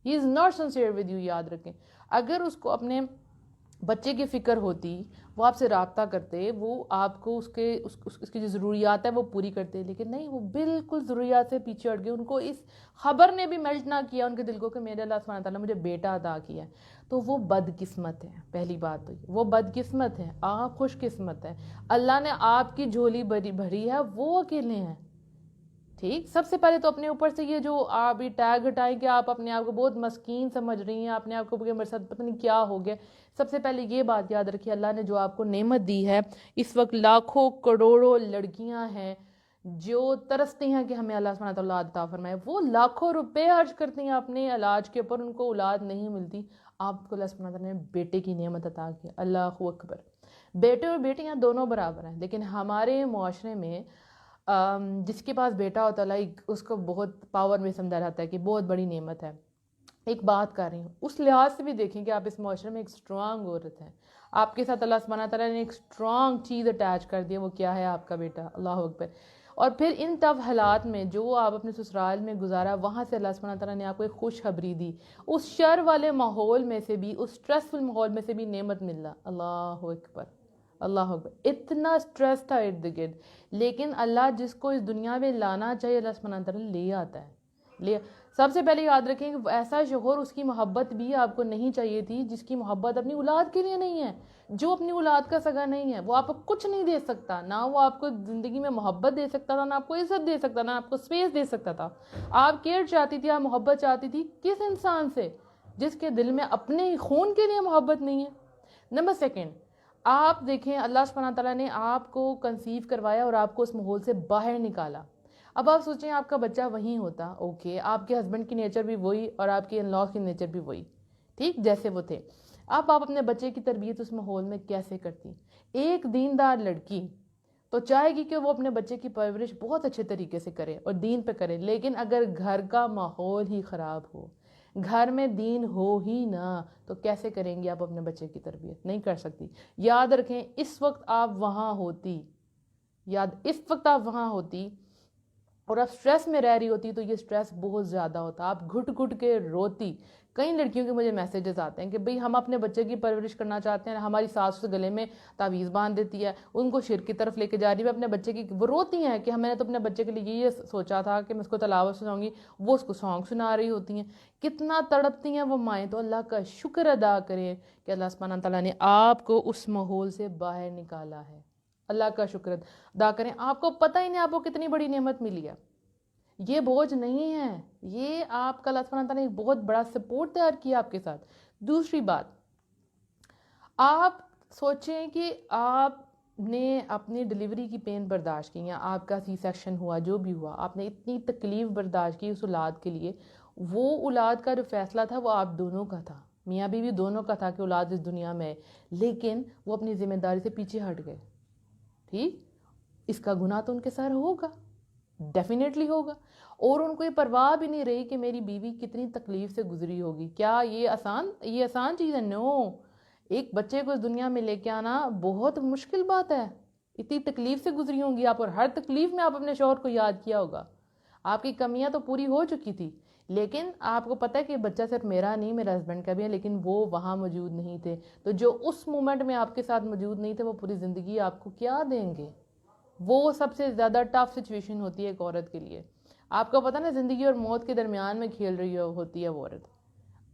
He is not sincere with you. یاد رکھیں اگر اس کو اپنے بچے کی فکر ہوتی وہ آپ سے رابطہ کرتے, وہ آپ کو اس کی جو ضروریات ہے وہ پوری کرتے, لیکن نہیں, وہ بالکل ضروریات سے پیچھے ہٹ گئے. ان کو اس خبر نے بھی میلٹ نہ کیا ان کے دل کو کہ میرے اللہ سبحانہ تعالیٰ مجھے بیٹا عطا کیا ہے. تو وہ بد قسمت ہے. پہلی بات تو وہ بد قسمت ہے, آپ خوش قسمت ہے. اللہ نے آپ کی جھولی بھری ہے, وہ اکیلے ہیں. ٹھیک, سب سے پہلے تو اپنے اوپر سے یہ جو آپ یہ ٹیگ ہٹائیں کہ آپ اپنے آپ کو بہت مسکین سمجھ رہی ہیں, اپنے آپ کو میرے ساتھ پتہ نہیں کیا ہو گیا. سب سے پہلے یہ بات یاد رکھیے, اللہ نے جو آپ کو نعمت دی ہے, اس وقت لاکھوں کروڑوں لڑکیاں ہیں جو ترستی ہیں کہ ہمیں اللہ سبحانہ تعالیٰ اولاد عطا فرمائے. وہ لاکھوں روپے خرچ کرتی ہیں اپنے علاج کے اوپر, ان کو اولاد نہیں ملتی. آپ کو اللہ سبحانہ تعالیٰ نے بیٹے کی نعمت عطا کی. اللہ اکبر. بیٹے اور بیٹیاں دونوں برابر ہیں, لیکن ہمارے معاشرے میں جس کے پاس بیٹا ہوتا ہے اس کو بہت پاور میں سمجھا جاتا ہے کہ بہت بڑی نعمت ہے. ایک بات کر رہی ہوں, اس لحاظ سے بھی دیکھیں کہ آپ اس معاشرے میں ایک سٹرانگ عورت ہیں, آپ کے ساتھ اللہ سبحانہ تعالیٰ نے ایک سٹرانگ چیز اٹیچ کر دی, وہ کیا ہے, آپ کا بیٹا. اللہ اکبر. اور پھر ان ٹف حالات میں جو آپ اپنے سسرال میں گزارا, وہاں سے اللہ سبحانہ تعالیٰ نے آپ کو ایک خوشخبری دی. اس شر والے ماحول میں سے بھی, اس سٹریسفل ماحول میں سے بھی نعمت ملنا. اللہ اکبر. اللہ اکبر. اتنا سٹریس تھا ارد گرد, لیکن اللہ جس کو اس دنیا میں لانا چاہیے اللہ سبحانہ تعالیٰ لے آتا ہے. سب سے پہلے یاد رکھیں کہ ایسا شوہر, اس کی محبت بھی آپ کو نہیں چاہیے تھی جس کی محبت اپنی اولاد کے لیے نہیں ہے. جو اپنی اولاد کا سگا نہیں ہے, وہ آپ کو کچھ نہیں دے سکتا, نہ وہ آپ کو زندگی میں محبت دے سکتا تھا, نہ آپ کو عزت دے سکتا, نہ آپ کو اسپیس دے سکتا تھا. آپ کیئر چاہتی تھی, آپ محبت چاہتی تھی کس انسان سے, جس کے دل میں اپنے خون کے لیے محبت نہیں ہے. نمبر سیکنڈ, آپ دیکھیں اللہ سبحانہ تعالیٰ نے آپ کو کنسیو کروایا اور آپ کو اس ماحول سے باہر نکالا. اب آپ سوچیں آپ کا بچہ وہیں ہوتا, اوکے, آپ کے ہسبینڈ کی نیچر بھی وہی اور آپ کے ان لاز کی نیچر بھی وہی, ٹھیک, جیسے وہ تھے. اب آپ اپنے بچے کی تربیت اس ماحول میں کیسے کرتی؟ ایک دیندار لڑکی تو چاہے گی کہ وہ اپنے بچے کی پرورش بہت اچھے طریقے سے کرے اور دین پہ کرے, لیکن اگر گھر کا ماحول ہی خراب ہو, گھر میں دین ہو ہی نہ, تو کیسے کریں گی آپ اپنے بچے کی تربیت؟ نہیں کر سکتی. یاد رکھیں اس وقت آپ وہاں ہوتی, اس وقت آپ وہاں ہوتی اور آپ سٹریس میں رہ رہی ہوتی, تو یہ سٹریس بہت زیادہ ہوتا, آپ گھٹ گھٹ کے روتی. کئی لڑکیوں کے مجھے میسیجز آتے ہیں کہ بھئی ہم اپنے بچے کی پرورش کرنا چاہتے ہیں, ہماری ساس اس گلے میں تعویذ باندھ دیتی ہے, ان کو شرک کی طرف لے کے جا رہی ہے, اپنے بچے کی, وہ روتی ہیں کہ میں نے تو اپنے بچے کے لیے یہ سوچا تھا کہ میں اس کو تلاوت سناؤں گی, وہ اس کو سانگ سنا رہی ہوتی ہیں. کتنا تڑپتی ہیں وہ مائیں. تو اللہ کا شکر ادا کریں کہ اللہ سبحانہ تعالیٰ نے آپ کو اس ماحول سے باہر نکالا ہے. اللہ کا شکر ادا کریں. آپ کو پتہ ہی نہیں آپ کو کتنی بڑی نعمت ملی ہے. یہ بوجھ نہیں ہے, یہ آپ کا اللہ سبحانہ تعالیٰ نے ایک بہت بڑا سپورٹ تیار کیا آپ کے ساتھ. دوسری بات, آپ سوچیں کہ آپ نے اپنی ڈیلیوری کی پین برداشت کی, یا آپ کا سی سیکشن ہوا, جو بھی ہوا, آپ نے اتنی تکلیف برداشت کی اس اولاد کے لیے. وہ اولاد کا جو فیصلہ تھا وہ آپ دونوں کا تھا, میاں بیوی دونوں کا تھا کہ اولاد اس دنیا میں ہے, لیکن وہ اپنی ذمہ داری سے پیچھے ہٹ گئے. ٹھیک, اس کا گناہ تو ان کے سر ہوگا, ڈیفینیٹلی ہوگا, اور ان کو یہ پرواہ بھی نہیں رہی کہ میری بیوی کتنی تکلیف سے گزری ہوگی. کیا یہ آسان چیز ہے؟ نو. ایک بچے کو اس دنیا میں لے کے آنا بہت مشکل بات ہے. اتنی تکلیف سے گزری ہوں گی آپ, اور ہر تکلیف میں آپ اپنے شوہر کو یاد کیا ہوگا. آپ کی کمیاں تو پوری ہو چکی تھی, لیکن آپ کو پتہ ہے کہ بچہ صرف میرا نہیں, میرا ہسبینڈ کا بھی ہے, لیکن وہ وہاں موجود نہیں تھے. تو جو اس مومنٹ میں آپ کے ساتھ موجود نہیں تھے, وہ پوری زندگی آپ کو کیا دیں گے؟ وہ سب سے زیادہ ٹف سچویشن ہوتی ہے ایک عورت کے لیے. آپ کو پتہ نا, زندگی اور موت کے درمیان میں کھیل رہی ہوتی ہے وہ عورت.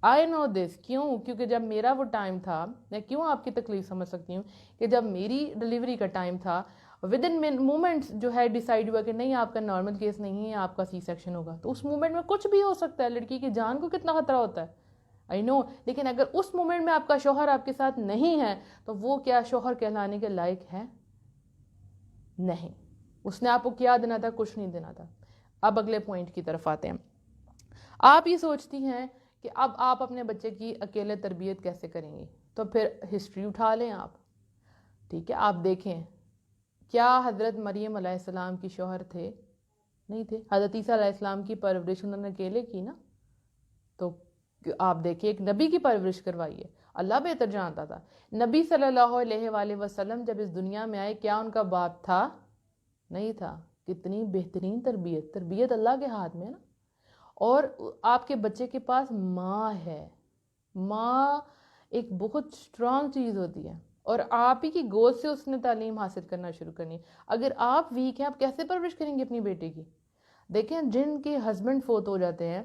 آئی نو دس. کیوں؟ کیونکہ جب میرا وہ ٹائم تھا, میں کیوں آپ کی تکلیف سمجھ سکتی ہوں, کہ جب میری ڈیلیوری کا ٹائم تھا, ود ان مومنٹس جو ہے ڈیسائیڈ ہوا کہ نہیں, آپ کا نارمل کیس نہیں ہے, آپ کا سی سیکشن ہوگا. تو اس مومنٹ میں کچھ بھی ہو سکتا ہے, لڑکی کی جان کو کتنا خطرہ ہوتا ہے, آئی نو. لیکن اگر اس مومنٹ میں آپ کا شوہر آپ کے ساتھ نہیں ہے, تو وہ کیا شوہر کہلانے کے لائق ہے؟ نہیں. اس نے آپ کو کیا دینا تھا؟ کچھ نہیں دینا تھا. اب اگلے پوائنٹ کی طرف آتے ہیں. آپ یہ سوچتی ہیں کہ اب آپ اپنے بچے کی اکیلے تربیت کیسے کریں گی, تو پھر ہسٹری اٹھا لیں آپ. ٹھیک ہے, آپ دیکھیں کیا حضرت مریم علیہ السلام کی شوہر تھے؟ نہیں تھے. حضرت عیسیٰ علیہ السلام کی پرورش انہوں نے اکیلے کی نا. تو آپ دیکھیں ایک نبی کی پرورش کروائی ہے, اللہ بہتر جانتا تھا. نبی صلی اللہ علیہ وآلہ وسلم جب اس دنیا میں آئے, کیا ان کا باپ تھا؟ نہیں تھا. کتنی بہترین تربیت اللہ کے ہاتھ میں نا. اور آپ کے بچے کے پاس ماں ہے. ماں ایک بہت اسٹرانگ چیز ہوتی ہے، اور آپ ہی کی گود سے اس نے تعلیم حاصل کرنا شروع کرنی. اگر آپ ویک ہیں، آپ کیسے پرورش کریں گے اپنی بیٹے کی؟ دیکھیں جن کے ہسبینڈ فوت ہو جاتے ہیں،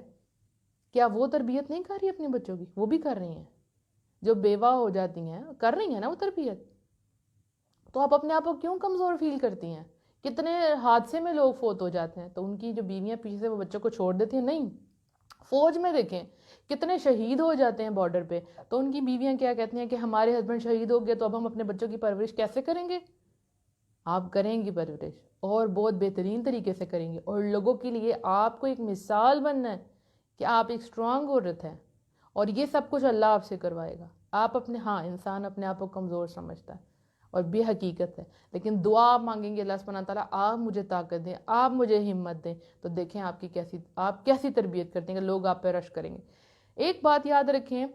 کیا وہ تربیت نہیں کر رہی اپنے بچوں کی؟ وہ بھی کر رہی ہیں. جو بیوہ ہو جاتی ہیں کر رہی ہیں نا وہ تربیت. تو آپ اپنے آپ کو کیوں کمزور فیل کرتی ہیں؟ کتنے حادثے میں لوگ فوت ہو جاتے ہیں تو ان کی جو بیویاں پیچھے سے وہ بچوں کو چھوڑ دیتی ہیں؟ نہیں. فوج میں دیکھیں کتنے شہید ہو جاتے ہیں بارڈر پہ، تو ان کی بیویاں کیا کہتی ہیں کہ ہمارے ہسبینڈ شہید ہو گئے تو اب ہم اپنے بچوں کی پرورش کیسے کریں گے؟ آپ کریں گی پرورش، اور بہت بہترین طریقے سے کریں گے، اور لوگوں کے لیے آپ کو ایک مثال بننا ہے کہ آپ ایک اسٹرانگ عورت ہیں، اور یہ سب کچھ اللہ آپ سے کروائے گا. آپ اپنے انسان اپنے آپ کو کمزور سمجھتا ہے اور بے حقیقت ہے، لیکن دعا آپ مانگیں گے اللہ سبحانہ تعالیٰ آپ مجھے طاقت دیں، آپ مجھے ہمت دیں، تو دیکھیں آپ کیسی تربیت کرتے ہیں کہ لوگ آپ پہ رش کریں گے. ایک بات یاد رکھیں،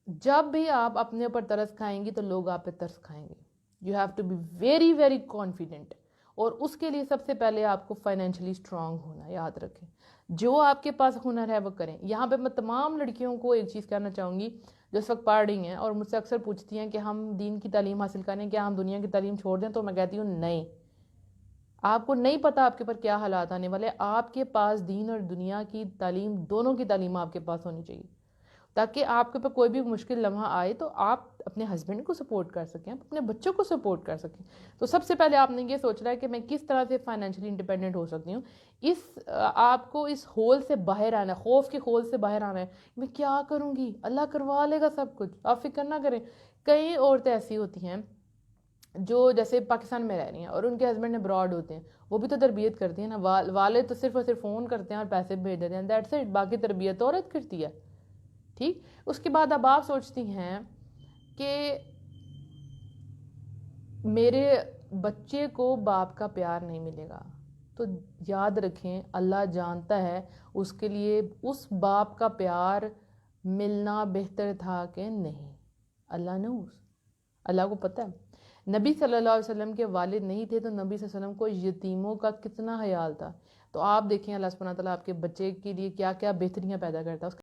جب بھی آپ اپنے اوپر ترس کھائیں گی تو لوگ آپ پہ ترس کھائیں گے. You have to be very very confident, اور اس کے لیے سب سے پہلے آپ کو فائنینشلی اسٹرانگ ہونا. یاد رکھیں جو آپ کے پاس ہنر ہے وہ کریں. یہاں پہ میں تمام لڑکیوں کو ایک چیز کہنا چاہوں گی جو اس وقت پڑھ رہی ہیں اور مجھ سے اکثر پوچھتی ہیں کہ ہم دین کی تعلیم حاصل کریں، کیا ہم دنیا کی تعلیم چھوڑ دیں؟ تو میں کہتی ہوں نہیں. آپ کو نہیں پتا آپ کے اوپر کیا حالات آنے والے. آپ کے پاس دین اور دنیا کی تعلیم، دونوں کی تعلیم آپ کے پاس ہونی چاہیے، تاکہ آپ کے اوپر کوئی بھی مشکل لمحہ آئے تو آپ اپنے ہسبینڈ کو سپورٹ کر سکیں، اپنے بچوں کو سپورٹ کر سکیں. تو سب سے پہلے آپ نے یہ سوچنا ہے کہ میں کس طرح سے فائنینشلی انڈیپینڈنٹ ہو سکتی ہوں. آپ کو اس ہول سے باہر آنا ہے، خوف کے ہول سے باہر آنا ہے. میں کیا کروں گی؟ اللہ کروا لے گا سب کچھ، آپ فکر نہ کریں. کئی عورتیں ایسی ہوتی ہیں جو جیسے پاکستان میں رہ رہی ہیں اور ان کے ہسبینڈ ابراڈ ہوتے ہیں، وہ بھی تو تربیت کرتی ہیں نا. والد تو صرف اور صرف فون کرتے ہیں اور پیسے بھیج دیتے ہیں، دیٹس اٹ. باقی تربیت عورت کرتی ہے. ٹھیک. اس کے بعد اب آپ سوچتی ہیں کہ میرے بچے کو باپ کا پیار نہیں ملے گا، تو یاد رکھیں اللہ جانتا ہے اس کے لیے اس باپ کا پیار ملنا بہتر تھا کہ نہیں. اللہ نوز، اللہ کو پتہ ہے. نبی صلی اللہ علیہ وسلم کے والد نہیں تھے تو نبی صلی اللہ علیہ وسلم کو یتیموں کا کتنا خیال تھا. تو آپ دیکھیں اللہ سبحانہ تعالیٰ آپ کے بچے کے لیے کیا کیا بہتریاں پیدا کرتا ہے.